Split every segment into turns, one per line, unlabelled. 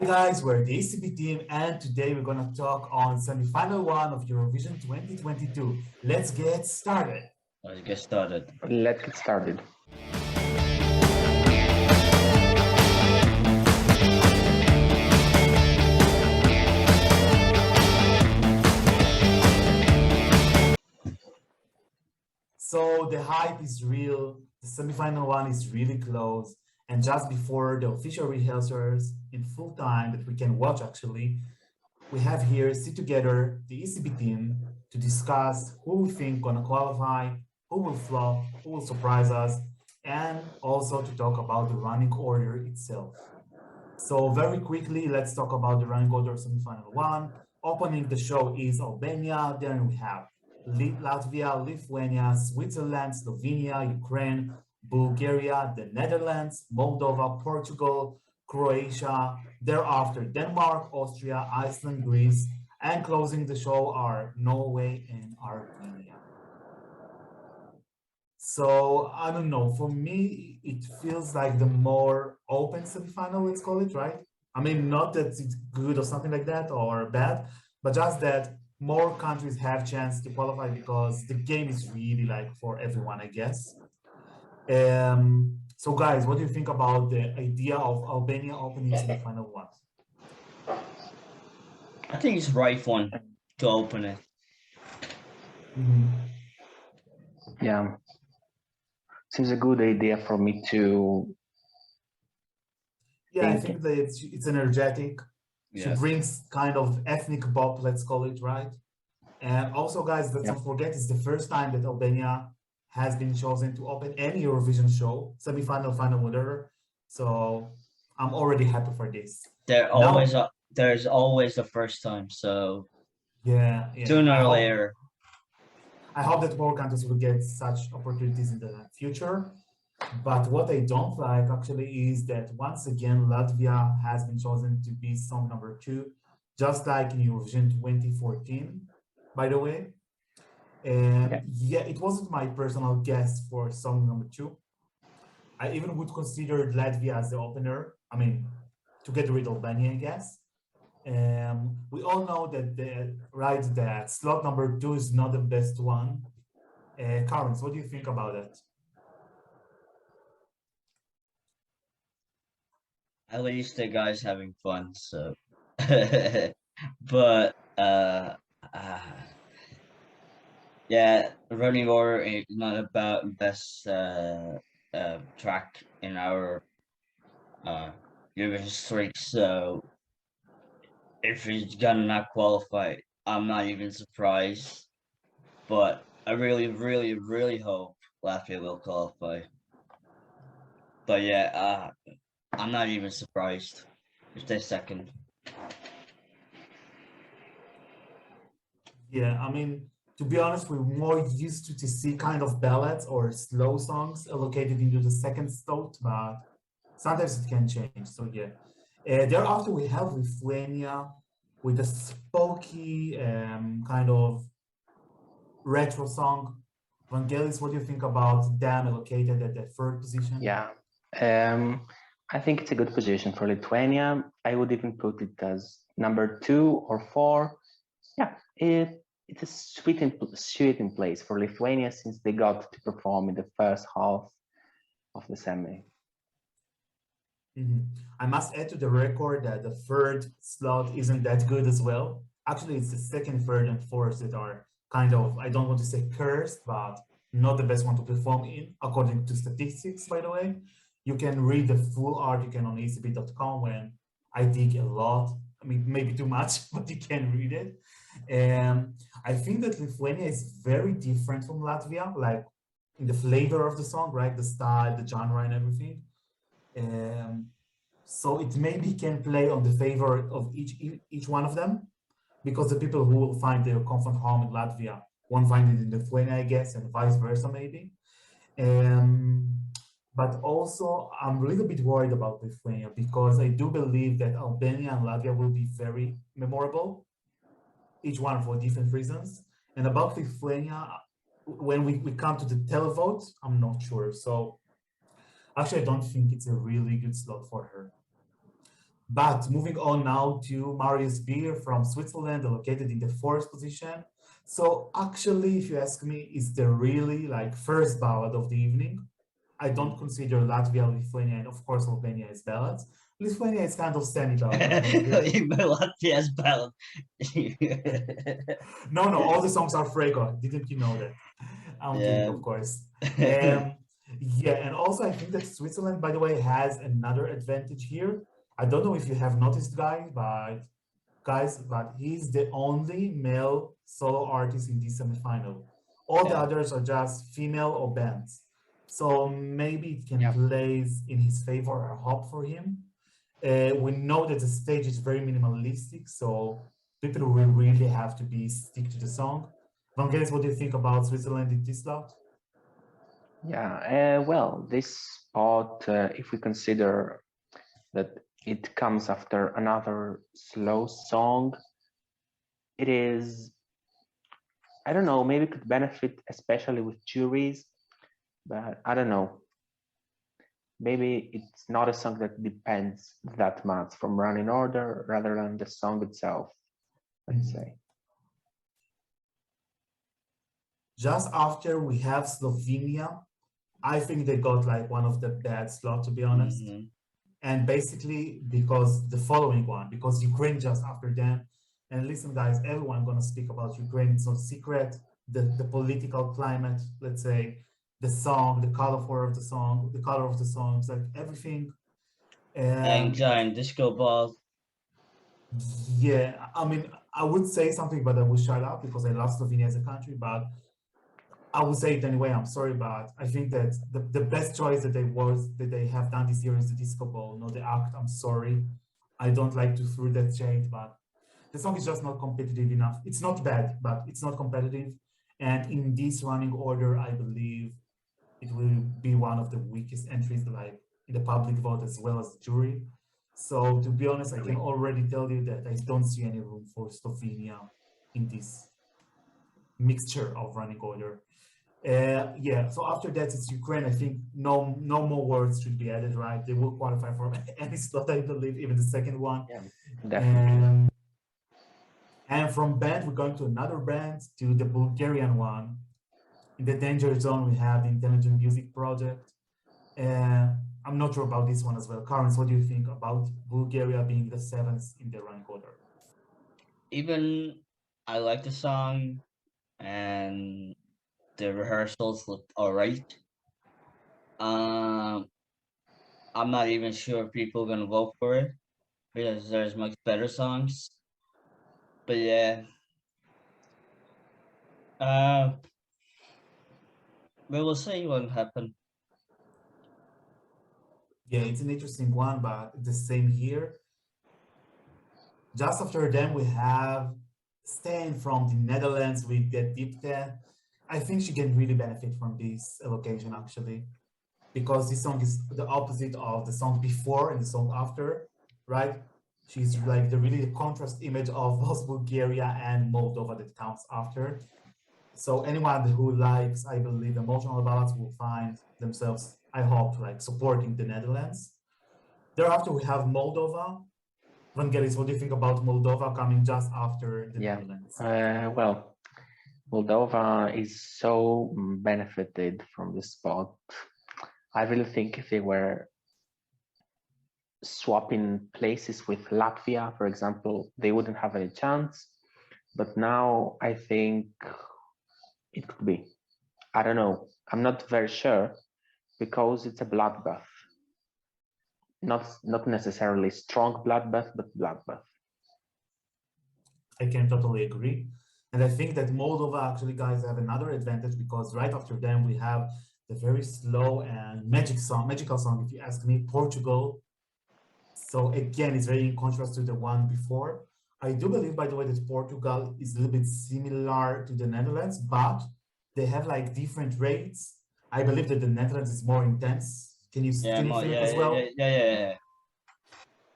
Hey guys, we're the Escbeat team, and today we're gonna talk on semi-final one of Eurovision 2022. Let's get started.
Let's get started.
Let's get started.
So the hype is real, the semi-final one is really close, and just before the official rehearsals in full time that we can watch actually, we have here sit together the ECB team to discuss who we think gonna qualify, who will flop, who will surprise us, and also to talk about the running order itself. So very quickly, let's talk about the running order of semifinal one. Opening the show is Albania. Then we have Latvia, Lithuania, Switzerland, Slovenia, Ukraine, Bulgaria, the Netherlands, Moldova, Portugal, Croatia. Thereafter, Denmark, Austria, Iceland, Greece, and closing the show are Norway and Armenia. So I don't know, for me, it feels like the more open semifinal, let's call it, right? I mean, not that it's good or something like that or bad, but just that more countries have chance to qualify because the game is really like for everyone, I guess. So guys, what do you think about the idea of Albania opening semifinal one?
I think it's right one to open it.
Yeah, seems a good idea for me to.
Yeah, I think that it's energetic. She
Yes.
brings kind of ethnic pop, let's call it, right? And also, guys, let's not forget, it's the first time that Albania has been chosen to open any Eurovision show, semi-final, final, whatever. So I'm already happy for this.
There's always a first time, so
yeah.
sooner or later.
I hope that more countries will get such opportunities in the future. But what I don't like actually is that once again, Latvia has been chosen to be song number 2, just like in Eurovision 2014, by the way. And yeah, it wasn't my personal guess for song number 2. I even would consider Latvia as the opener. I mean, to get rid of Albania, I guess. We all know that that slot number 2 is not the best one. Carlos, what do you think about it?
At least the guy's having fun, so but yeah, running order is not about best track in our Eurovision streak, so if he's gonna not qualify, I'm not even surprised. But I really hope Latvia will qualify. But yeah, I'm not even surprised if they're second.
Yeah, I mean, to be honest, we're more used to see kind of ballads or slow songs allocated into the second slot, but sometimes it can change. So yeah. Thereafter, we have Lithuania with a spooky kind of retro song. Vangelis, what do you think about them allocated at the third position?
Yeah, I think it's a good position for Lithuania. I would even put it as number 2 or 4. Yeah, it's a sweet in place for Lithuania since they got to perform in the first half of the semi.
I must add to the record that the third slot isn't that good as well. Actually, it's the second, third, and fourth that are kind of, I don't want to say cursed, but not the best one to perform in, according to statistics, by the way. You can read the full article on escbeat.com when I dig a lot. I mean, maybe too much, but you can read it. And I think that Lithuania is very different from Latvia, like in the flavor of the song, right? The style, the genre, and everything. So it maybe can play on the favor of each one of them, because the people who will find their comfort home in Latvia won't find it in Lithuania, I guess, and vice versa, maybe. But also, I'm a little bit worried about Lithuania because I do believe that Albania and Latvia will be very memorable, each one for different reasons. And about Lithuania, when we come to the televote, I'm not sure. So actually, I don't think it's a really good slot for her. But moving on now to Marius Beer from Switzerland, located in the fourth position. So actually, if you ask me, is the really like first ballad of the evening? I don't consider Latvia, Lithuania, and of course Slovenia as ballads. Lithuania is kind of semi-ballad, I would say.
You Latvia's ballad.
No, all the songs are Frego. Didn't you know that? I'm kidding,
Yeah.
of course. Yeah, and also I think that Switzerland, by the way, has another advantage here. I don't know if you have noticed, but he's the only male solo artist in this semifinal. All the
Yeah.
others are just female or bands. So maybe it can
Yeah.
play in his favor. I hope for him. We know that the stage is very minimalistic, so people will really have to stick to the song. Vangelis, what do you think about Switzerland in this slot?
Yeah, well, this spot, if we consider that it comes after another slow song, it is, I don't know, maybe could benefit especially with juries, but I don't know. Maybe it's not a song that depends that much from running order rather than the song itself, let's say.
Just after we have Slovenia, I think they got like one of the bad slots, to be honest. And basically because the following one, because Ukraine just after them. And listen, guys, everyone gonna speak about Ukraine. It's not a secret. The political climate, let's say, the song, the color of the song, it's like everything.
Giant disco ball.
Yeah, I mean, I would say something, but I will shut up because I love Slovenia as a country, but I would say it anyway. I'm sorry, but I think that the best choice that they have done this year is the disco ball, not the act. I'm sorry. I don't like to throw that shade, but the song is just not competitive enough. It's not bad, but it's not competitive. And in this running order, I believe it will be one of the weakest entries, like in the public vote as well as the jury. So to be honest, I can already tell you that I don't see any room for Slovenia in this mixture of running order. Yeah, so after that it's Ukraine. I think no more words should be added, right? They will qualify for any slot, I believe, even the second one.
Yeah, definitely.
And from band, we're going to another band, to the Bulgarian one. In the danger zone, we have the Intelligent Music Project. I'm not sure about this one as well. Karens, what do you think about Bulgaria being the seventh in the running order?
Even I like the song, and the rehearsals looked all right. I'm not even sure if people are gonna vote for it because there's much better songs. But yeah, we will see what happens.
Yeah, it's an interesting one, but the same here. Just after them, we have Stan from the Netherlands with the Dipte. I think she can really benefit from this allocation, actually, because this song is the opposite of the song before and the song after, right? She's like the contrast image of both Bulgaria and Moldova that comes after. So anyone who likes, I believe, emotional ballads will find themselves, I hope, like supporting the Netherlands. Thereafter, we have Moldova. Vangelis, what do you think about Moldova coming just after the Netherlands?
Well, Moldova is so benefited from this spot. I really think if they were swapping places with Latvia, for example, they wouldn't have any chance. But now I think it could be. I don't know. I'm not very sure because it's a bloodbath. Not necessarily strong bloodbath, but bloodbath.
I can totally agree. And I think that Moldova actually, guys, have another advantage because right after them, we have the very slow and magical song, if you ask me, Portugal. So again, it's very in contrast to the one before. I do believe, by the way, that Portugal is a little bit similar to the Netherlands, but they have like different rates. I believe that the Netherlands is more intense. Can you feel it as well?
Yeah.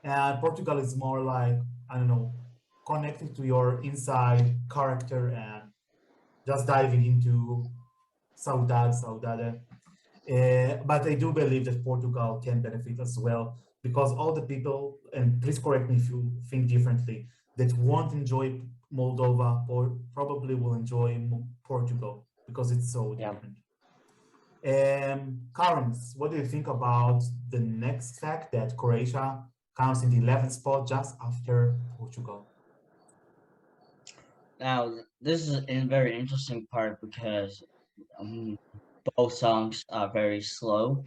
And Portugal is more like, I don't know, connected to your inside character and just diving into saudade. But I do believe that Portugal can benefit as well. because all the people, and please correct me if you think differently, that won't enjoy Moldova or probably will enjoy Portugal because it's so
Yeah.
different. Karens, what do you think about the next fact that Croatia comes in the 11th spot just after Portugal?
Now, this is a very interesting part because both songs are very slow.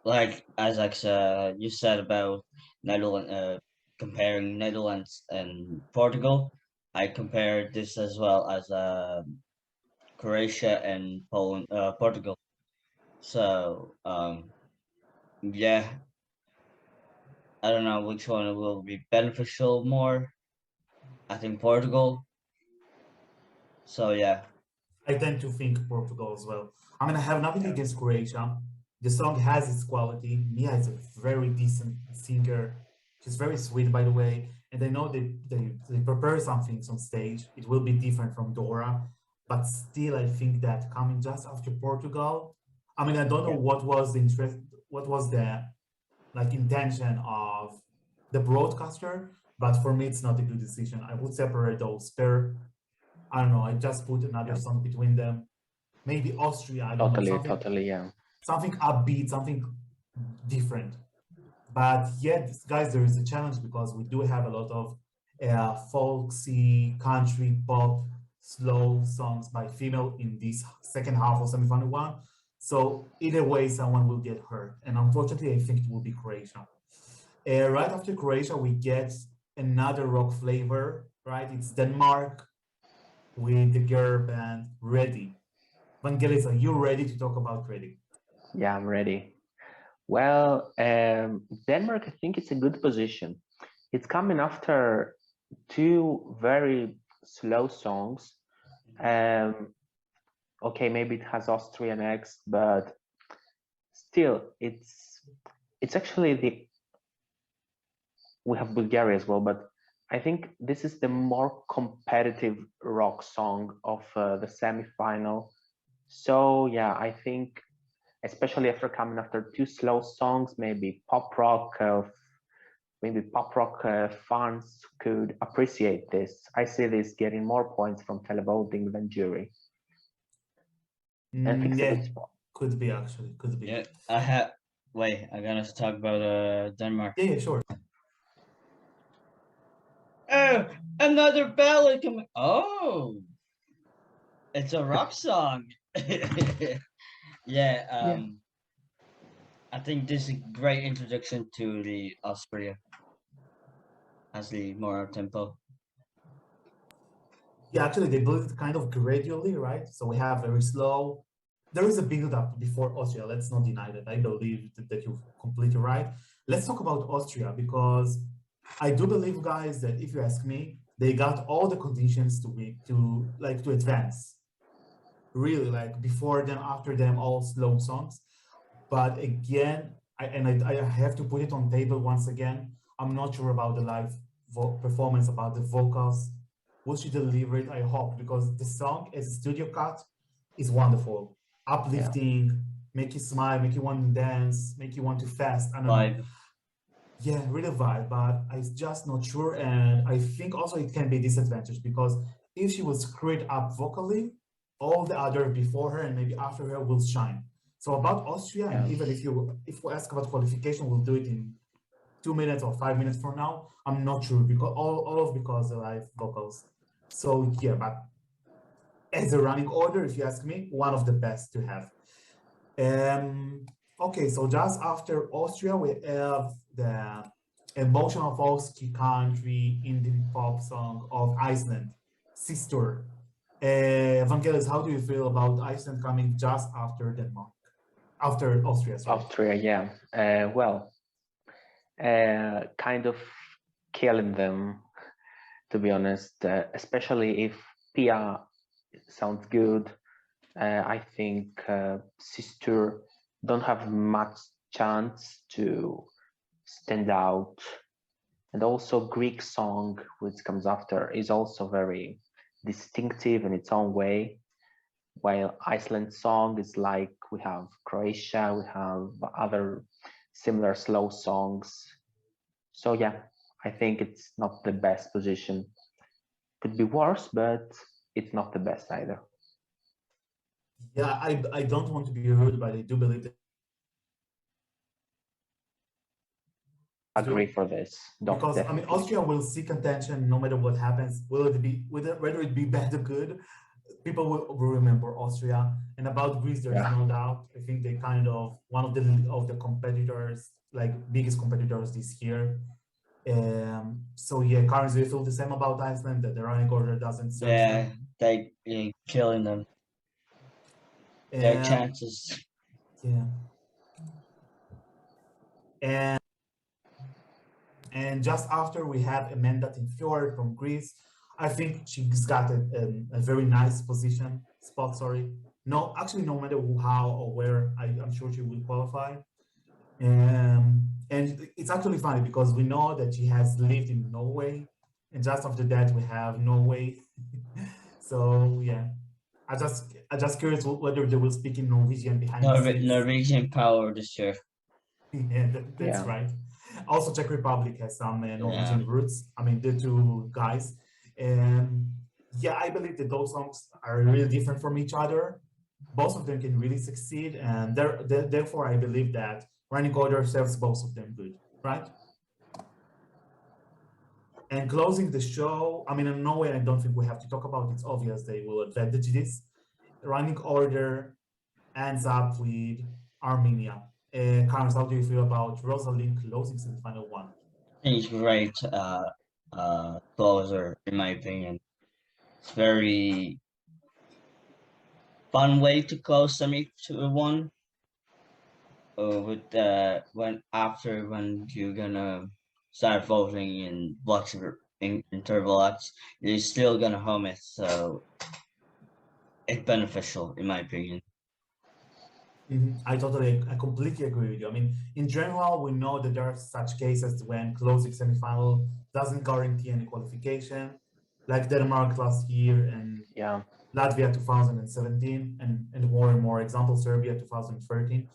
Like as you said about Netherlands, comparing Netherlands and Portugal, I compared this as well as Croatia and Poland, Portugal. So yeah, I don't know which one will be beneficial more. I think Portugal. So yeah.
I tend to think Portugal as well. I mean, I have nothing against Croatia. The song has its quality. Mia is a very decent singer. She's very sweet, by the way. And I know they prepare some things on stage. It will be different from Dora. But still, I think that coming just after Portugal, I mean, I don't know what was the interest, what was the like intention of the broadcaster, but for me, it's not a good decision. I would separate those pair. I don't know. I just put another song between them. Maybe Austria. I don't know.
Totally, yeah.
Something upbeat, something different. But yet, guys, there is a challenge because we do have a lot of folksy, country, pop, slow songs by female in this second half of semifinal one. So either way, someone will get hurt. And unfortunately, I think it will be Croatia. Right after Croatia, we get another rock flavor, right? It's Denmark with the girl band Ready. Vangelis, are you ready to talk about Ready?
Yeah, I'm ready. Well, Denmark, I think it's a good position. It's coming after two very slow songs. Okay, maybe it has Austria next, but still, it's actually we have Bulgaria as well, but I think this is the more competitive rock song of the semifinal. So yeah, I think especially after coming after two slow songs, maybe pop rock fans could appreciate this. I see this getting more points from televoting than jury. And I think it's a good spot.
Could be actually, could be.
Yeah, I'm gonna talk about Denmark.
Yeah, sure.
Oh, another ballad coming. Oh, it's a rock song. Yeah, I think this is a great introduction to the Austria as the more tempo.
Yeah, actually, they build it kind of gradually, right? So we have very slow. There is a build-up before Austria. Let's not deny that. I believe that you're completely right. Let's talk about Austria because I do believe, guys, that if you ask me, they got all the conditions to advance. Really, like before them, after them, all slow songs. But again, I have to put it on table once again. I'm not sure about the live performance, about the vocals. Will she deliver it? I hope, because the song as a studio cut is wonderful, uplifting, make you smile, make you want to dance, make you want to fast. I don't know. Yeah, really vibe, but I'm just not sure. And I think also it can be disadvantage because if she will screw it up vocally, all the other before her and maybe after her will shine. So about Austria, and even if we ask about qualification, we'll do it in 2 minutes or 5 minutes from now. I'm not sure because because the live vocals. So yeah, but as a running order, if you ask me, one of the best to have. Okay, so just after Austria, we have the emotional folksy country indie pop song of Iceland, Sister. Vangelis, how do you feel about Iceland coming just after Denmark? After Austria, sorry.
Austria, yeah. Kind of killing them, to be honest, especially if Pia sounds good. I think Sister don't have much chance to stand out. And also Greek song, which comes after, is also very distinctive in its own way. while Iceland song is like we have Croatia, we have other similar slow songs. So yeah, I think it's not the best position. Could be worse, but it's not the best either.
Yeah, I don't want to be rude, but I do believe that
Agree for this.
because I mean
Definitely.
Austria will see contention no matter what happens. Will it be whether it be bad or good? People will remember Austria. And about Greece, there is
Yeah.
no doubt. I think they kind of one of the competitors, like biggest competitors this year. So yeah, Karens, do you feel the same about Iceland that the running order doesn't serve
Yeah,
them?
they killing them. Their
Um,
chances.
yeah. And just after we have Amanda Tinfjord from Greece, I think she's got a very nice spot. Sorry, no, actually, no matter how or where, I'm sure she will qualify. And it's actually funny because we know that she has lived in Norway, and just after that we have Norway. So yeah, I just curious whether they will speak in Norwegian behind the scenes.
Norwegian power this year.
Yeah, that's
Yeah.
right. Also, Czech Republic has some Norwegian
Yeah.
roots. I mean, the two guys. And yeah, I believe that those songs are really different from each other. Both of them can really succeed, and therefore, I believe that Running Order serves both of them good, right? And closing the show, I mean, in Norway, I don't think we have to talk about it. It's obvious they will advantage this. Running Order ends up with Armenia. Carlos, how do you feel about Rosalind closing semifinal one?
I think it's great closer, in my opinion. It's very fun way to close semi to one. With when you're gonna start voting in blocks in interval acts, you're still gonna home it, so it's beneficial in my opinion.
I completely agree with you. I mean, in general, we know that there are such cases when closing semifinal doesn't guarantee any qualification, like Denmark last year and
Yeah.
Latvia 2017, and more examples, Serbia 2013.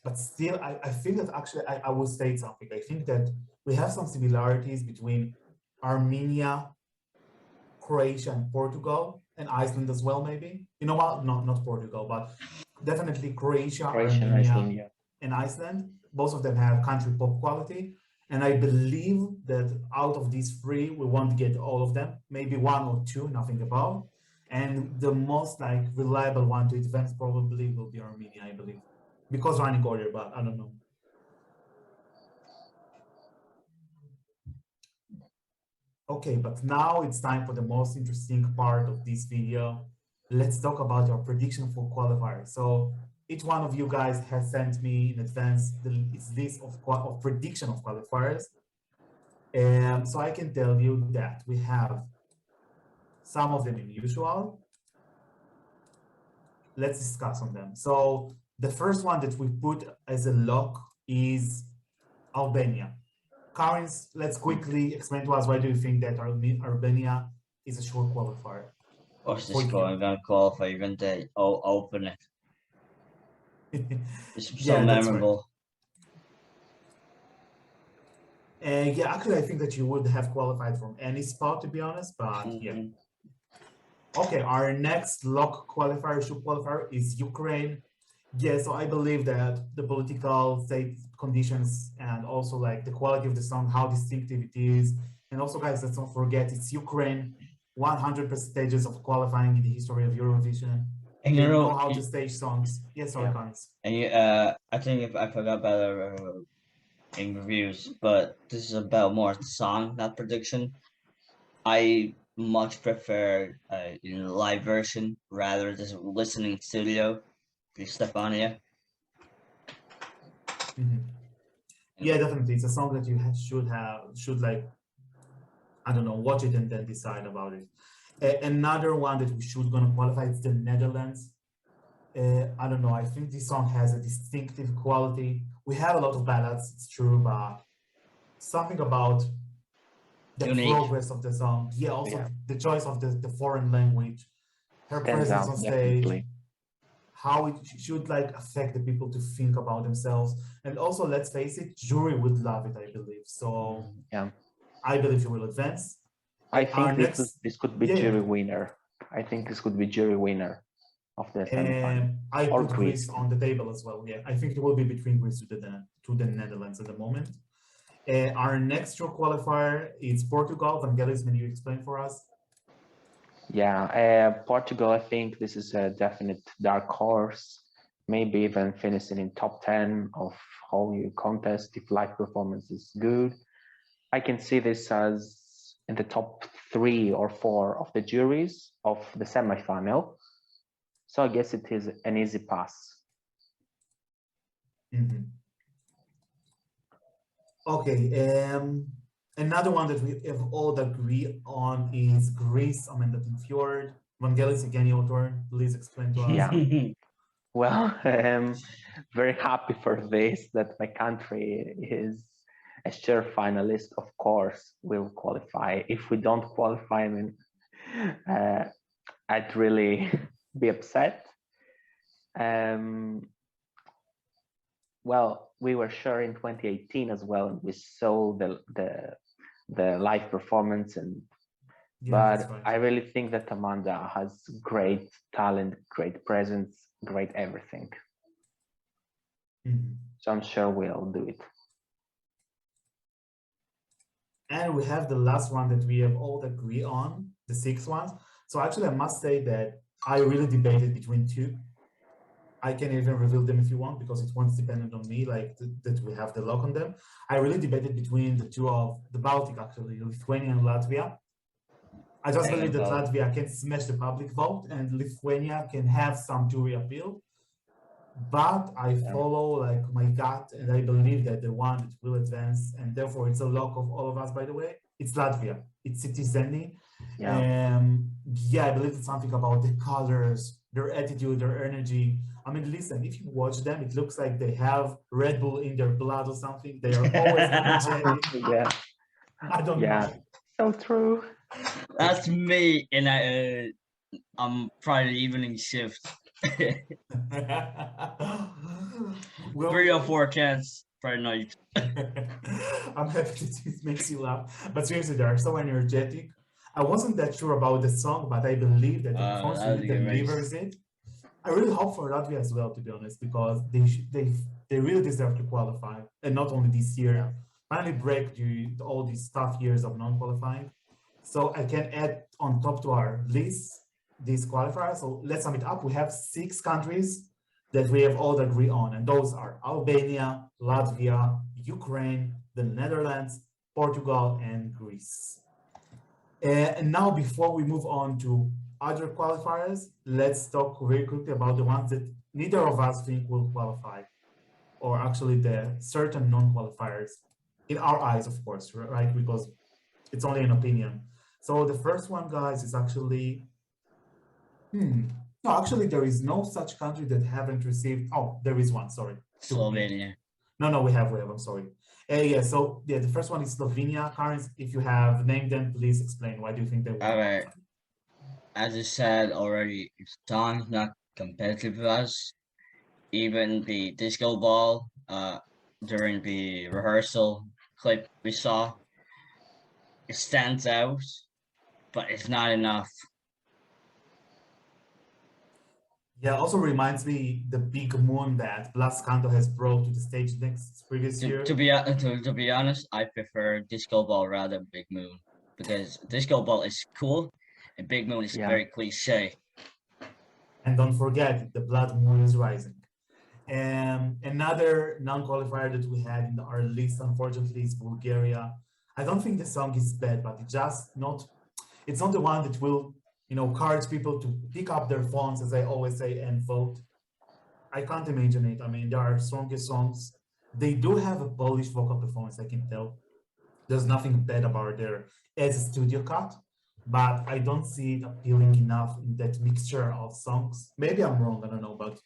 But still, I think that actually I will state something. I think that we have some similarities between Armenia, Croatia, and Portugal, and Iceland as well, maybe. You know what? Not Portugal, but definitely Croatia,
Croatia and
Armenia,
Iceland, yeah.
and Iceland. Both of them have country pop quality. And I believe that out of these three, we won't get all of them, maybe one or two, nothing above. And the most like reliable one to advance probably will be Armenia, I believe. Because running order, but I don't know. Okay, but now it's time for the most interesting part of this video. Let's talk about our prediction for qualifiers. So each one of you guys has sent me in advance its list of prediction of qualifiers. And so I can tell you that we have some of them unusual. Let's discuss on them. So the first one that we put as a lock is Albania. Karins, let's quickly explain to us why do you think that Albania is a sure qualifier?
Of course, this gonna qualify even they open it. It's so
Yeah, that's
memorable.
Right. Yeah, actually, I think that you would have qualified from any spot, to be honest, but yeah. Okay, our next lock qualifier, sure qualifier, is Ukraine. Yeah, so I believe that the political state conditions and also like the quality of the song, how distinctive it is. And also, guys, let's not forget, it's Ukraine, 100 stages of qualifying in the history of Eurovision.
And
They know how to stage songs. Yes, sorry, Carnes.
And I think if I forgot about in reviews, but this is about more the song, not prediction. I much prefer in live version rather than listening studio. Stefania.
Yeah, definitely. It's a song that you should like, I don't know, watch it and then decide about it. Another one that we should gonna qualify is the Netherlands. I don't know. I think this song has a distinctive quality. We have a lot of ballads, it's true, but something about the progress of the song. Yeah, also the choice of the foreign language. her
Stands
presence
out,
on stage,
definitely.
how it should like affect the people to think about themselves. And also, let's face it, jury would love it, I believe. So
Yeah.
I believe she will advance.
I
Our
think
next,
this could be
yeah,
jury winner. I think this could be jury winner of the semifinal.
and I
Or
put Greece on the table as well. Yeah, I think it will be between Greece to the Netherlands at the moment. Our next true qualifier is Portugal. Vangelis, can you explain for us?
Yeah, Portugal, I think this is a definite dark horse, maybe even finishing in top 10 of whole new contest if live performance is good. I can see this as in the top 3 or 4 of the juries of the semifinal. So I guess it is an easy pass.
Mm-hmm. Okay, another one that we have all agreed on is Greece, Amanda Fjord. Vangelis, again, your turn. Please explain to us.
Yeah. Well, I'm very happy for this, that my country is a sure finalist. Of course, will qualify. If we don't qualify, I mean, I'd really be upset. Well, we were sure in 2018 as well, and we saw the live performance, and
Yeah, that's
but
right.
I really think that Amanda has great talent, great presence, great everything.
Mm-hmm.
So I'm sure we'll do it.
And we have the last one that we have all agreed on, the 6th one. So actually, I must say that I really debated between 2. I can even reveal them if you want, because it won't depend on me, like that we have the lock on them. I really debated between the 2 of the Baltic, actually, Lithuania and Latvia. I just believe that Latvia can smash the public vote and Lithuania can have some jury appeal. But I follow like my gut, and I believe that the one that will advance, and therefore it's a lock of all of us, by the way, it's Latvia. It's Citizeni.
Yeah.
Yeah, I believe it's something about the colors, their attitude, their energy. I mean, listen, if you watch them, it looks like they have Red Bull in their blood or something. They are always energetic.
Yeah.
I don't know.
So true.
That's me in a Friday evening shift.
Well,
3 or 4 cans Friday night.
I'm happy that it makes you laugh. But seriously, they are so energetic. I wasn't that sure about the song, but I believe that the performance
That was
really
a good race.
delivers it. I really hope for Latvia as well, to be honest, because they really deserve to qualify, and not only this year. Finally break all these tough years of non-qualifying. So I can add on top to our list these qualifiers. So let's sum it up. We have 6 countries that we have all agreed on, and those are Albania, Latvia, Ukraine, the Netherlands, Portugal, and Greece. And now, before we move on to other qualifiers, let's talk very quickly about the ones that neither of us think will qualify, or actually the certain non-qualifiers, in our eyes, of course, right? Because it's only an opinion. So the first one, guys, is actually, no, actually there is no such country that haven't received, oh, there is one, sorry.
Slovenia.
No, we have, I'm sorry. Yeah, so yeah, the first one is Slovenia. Karen, if you have named them, please explain. Why do you think they will?
All right. As I said already, song's not competitive with us. Even the disco ball during the rehearsal clip we saw, it stands out, but it's not enough.
Yeah, also reminds me the big moon that Blas Canto has brought to the stage next previous year.
To be honest, I prefer disco ball rather than big moon, because disco ball is cool and big moon is very cliche.
And don't forget, the blood moon is rising. And another non-qualifier that we had in our list, unfortunately, is Bulgaria. I don't think the song is bad, but it's not the one that will, encourage people to pick up their phones, as I always say, and vote. I can't imagine it. I mean, there are strongest songs. They do have a polished vocal performance, I can tell. There's nothing bad about their as a studio cut, but I don't see it appealing enough in that mixture of songs. Maybe I'm wrong, I don't know, but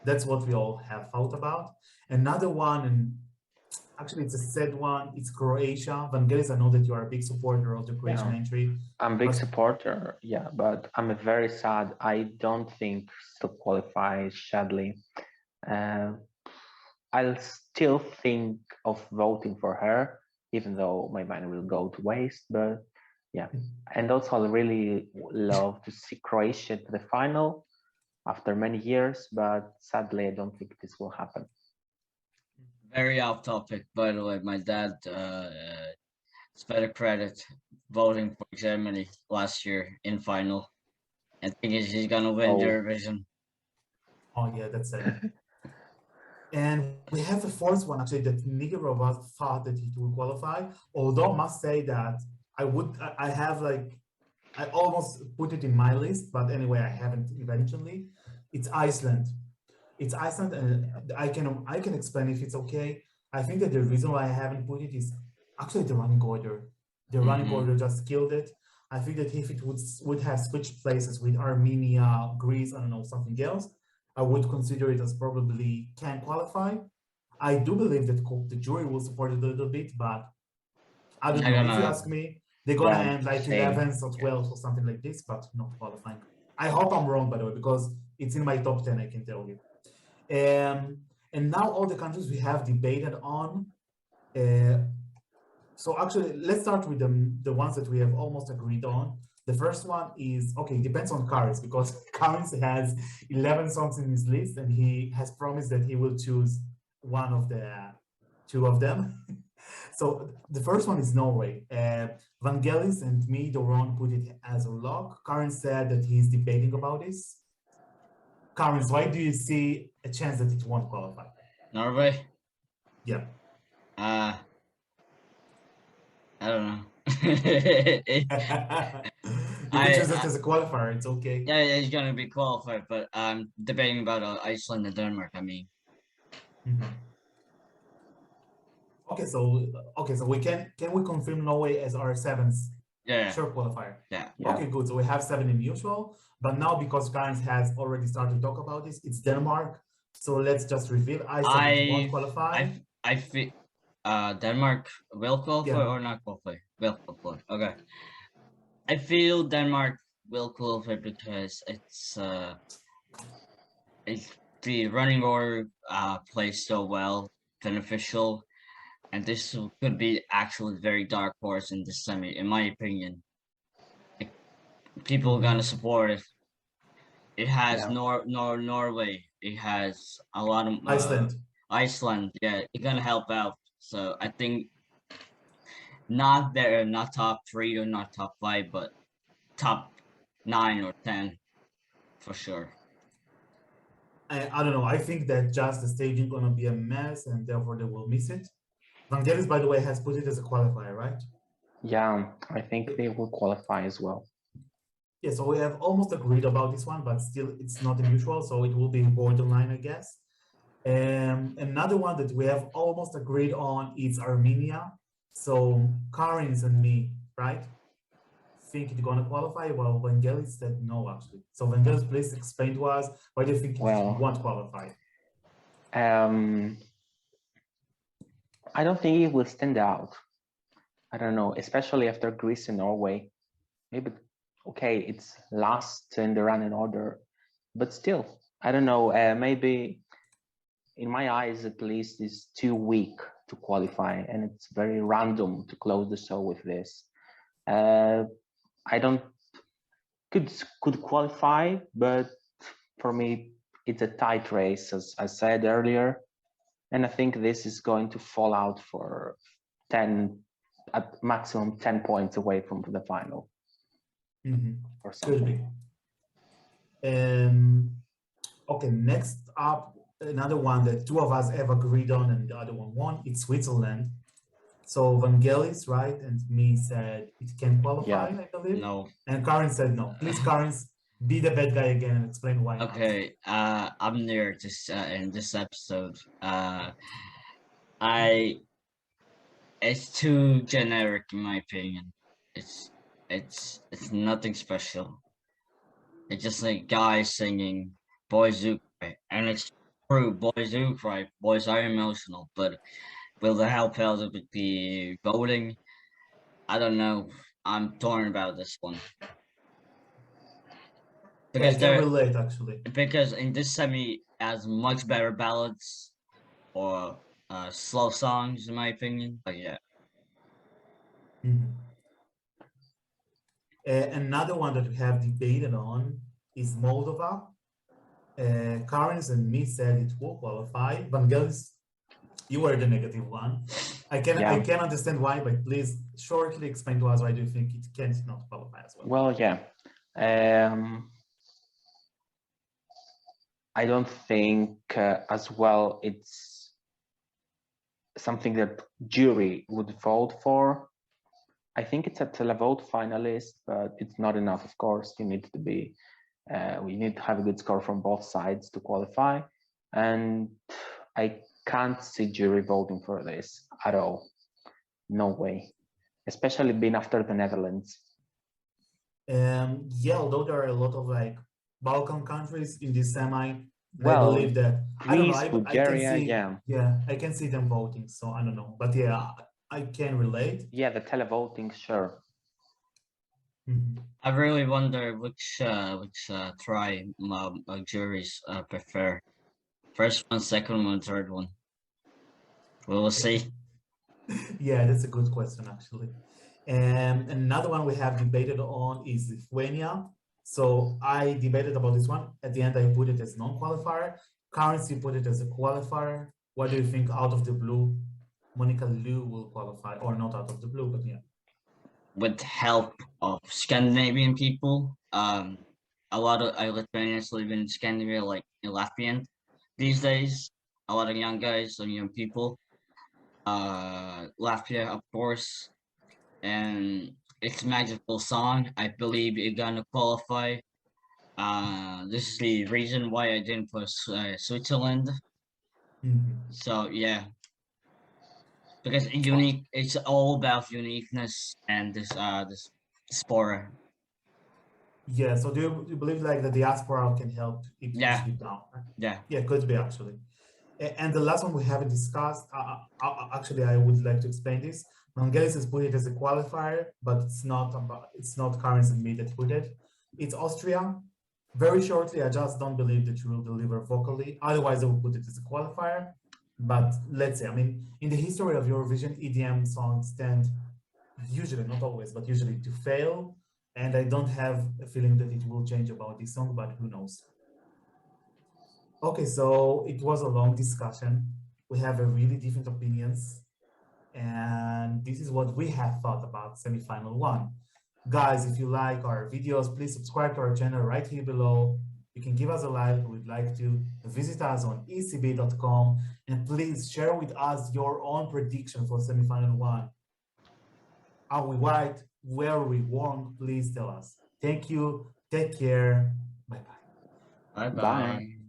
that's what we all have thought about. Another one, and Actually, it's a sad one. It's Croatia. Vangelis, I know that you are a big supporter of the Croatian
Yeah.
entry.
I'm a big
But-
supporter, yeah, but I'm very sad. I don't think to qualify, sadly. Uh, I'll still think of voting for her, even though my money will go to waste. But yeah, and also I really love to see Croatia to the final after many years, but sadly, I don't think this will happen.
Very off topic, by the way. My dad, it's better credit voting for Germany last year in final. And thing is, he's gonna win
Oh.
Eurovision.
Oh yeah, that's it. And we have a fourth one actually that neither of us thought that it would qualify. Although I must say that I have like, I almost put it in my list, but anyway, I haven't eventually. It's Iceland. It's Iceland, and I can explain if it's okay. I think that the reason why I haven't put it is actually the running order. The running
Mhm.
order just killed it. I think that if it would have switched places with Armenia, Greece, I don't know, something else, I would consider it as probably can qualify. I do believe that the jury will support it a little bit, but I don't
They're
know. If you
gonna-
ask me, they're gonna
Yeah,
end like
same.
11th or 12th or something like this, but not qualifying. I hope I'm wrong, by the way, because it's in my top 10, I can tell you. And now all the countries we have debated on. So actually, let's start with the ones that we have almost agreed on. The first one is, okay, it depends on Karis, because Karis has 11 songs in his list, and he has promised that he will choose one of the two of them. So the first one is Norway. Vangelis and me, Doron, put it as a lock. Karin said that he's debating about this. Karin, why do you see a chance that it won't qualify?
Norway?
Yeah.
I don't know.
You can choose it
I-
as a qualifier, it's okay.
Yeah, he's gonna be qualified, but I'm debating about Iceland and Denmark. I mean,
Mhm. Okay, so we can we confirm Norway as our seventh
yeah,
sure qualifier?
yeah.
Yeah.
Okay, good. So we have 7 in mutual, but now because Karens has already started to talk about this, it's Denmark. So let's just reveal Iceland it won't qualify.
I feel Denmark will qualify
Yeah.
or not qualify. Will qualify. Okay. I feel Denmark will qualify because it's the running order plays so well, beneficial, and this could be actually very dark horse in the semi, in my opinion. People are gonna support it. It has
Yeah.
Norway. It has a lot of
Iceland.
Iceland. Yeah, it's gonna help out. So I think not there, not top 3 or not top 5, but top 9 or 10 for sure.
I don't know. I think that just the staging gonna be a mess, and therefore they will miss it. Vangelis, by the way, has put it as a qualifier, right?
Yeah, I think they will qualify as well.
Yeah, so we have almost agreed about this one, but still it's not a mutual, so it will be borderline, I guess. Another one that we have almost agreed on is Armenia. So Karins and me, right? Think it's gonna qualify. Well, Vangelis said no, actually. So Vangelis, please explain to us why do you think it
Well,
won't qualify?
I don't think it will stand out. I don't know, especially after Greece and Norway. Maybe, okay, it's last in the running order, but still, I don't know. Maybe in my eyes, at least, is too weak to qualify, and it's very random to close the show with this. I don't could qualify, but for me, it's a tight race, as I said earlier. And I think this is going to fall out for 10, at maximum 10 points away from the final. Or
Could
something.
be. Okay, next up, another one that two of us have agreed on and the other one won, it's Switzerland. So Vangelis, right, and me said it can qualify,
Yeah.
I believe.
No.
And Karin said no. Please, Karin, be the bad guy again and explain why.
Okay. I'm there to in this episode. It's too generic in my opinion. It's nothing special. It's just like guys singing "Boys Do Cry," and it's true. Boys do cry. Boys are emotional, but will they help LGBT voting? I don't know. I'm torn about this one.
Yeah, I
Because
can relate actually.
because in this semi has much better ballads or slow songs in my opinion. But yeah.
Mhm. Another one that we have debated on is Moldova. Karens and me said it will qualify. Vangelis, you were the negative one. I can understand why, but please shortly explain to us why do you think it can't not qualify as well.
Well, yeah. I don't think as well it's something that jury would vote for. I think it's a televote finalist, but it's not enough. Of course, you need to be. We need to have a good score from both sides to qualify, and I can't see jury voting for this at all. No way, especially being after the Netherlands.
Yeah, although there are a lot of like Balkan countries in this semi,
Well,
I believe that
Greece,
I can
Bulgaria,
see,
yeah.
I can see them voting. So I don't know, but yeah, I can relate.
Yeah, the televoting, sure.
Mhm.
I really wonder which try juries prefer. First one, second one, third one. We'll see.
Yeah, that's a good question actually. And another one we have debated on is Lithuania. So I debated about this one. At the end, I put it as non-qualifier. Currency put it as a qualifier. What do you think out of the blue? Monica Liu will qualify, or not out of the blue, but yeah.
With help of Scandinavian people, a lot of Lithuanians live in Scandinavia, like in Latvian these days. A lot of young guys and young people. Latvia, of course, and it's a magical song. I believe it's gonna qualify. This is the reason why I didn't put Switzerland.
Mhm.
So yeah, because unique, it's all about uniqueness and this spora.
Yeah, so do you believe like the diaspora can help if you
Yeah,
slip down?
yeah.
Yeah, could be actually. And the last one we haven't discussed, actually, I would like to explain this. Vangelis has put it as a qualifier, but it's not Karens and me that put it. It's Austria. Very shortly, I just don't believe that you will deliver vocally. Otherwise, I would put it as a qualifier. But let's say, I mean, in the history of Eurovision, EDM songs tend usually, not always, but usually to fail. And I don't have a feeling that it will change about this song, but who knows? Okay, so it was a long discussion. We have a really different opinions, and this is what we have thought about semifinal one. Guys, if you like our videos, please subscribe to our channel right here below. You can give us a like. We'd like to visit us on escbeat.com, and please share with us your own prediction for semifinal one. Are we right? Where are we wrong? Please tell us. Thank you. Take care. Bye-bye.
Bye bye.
Bye.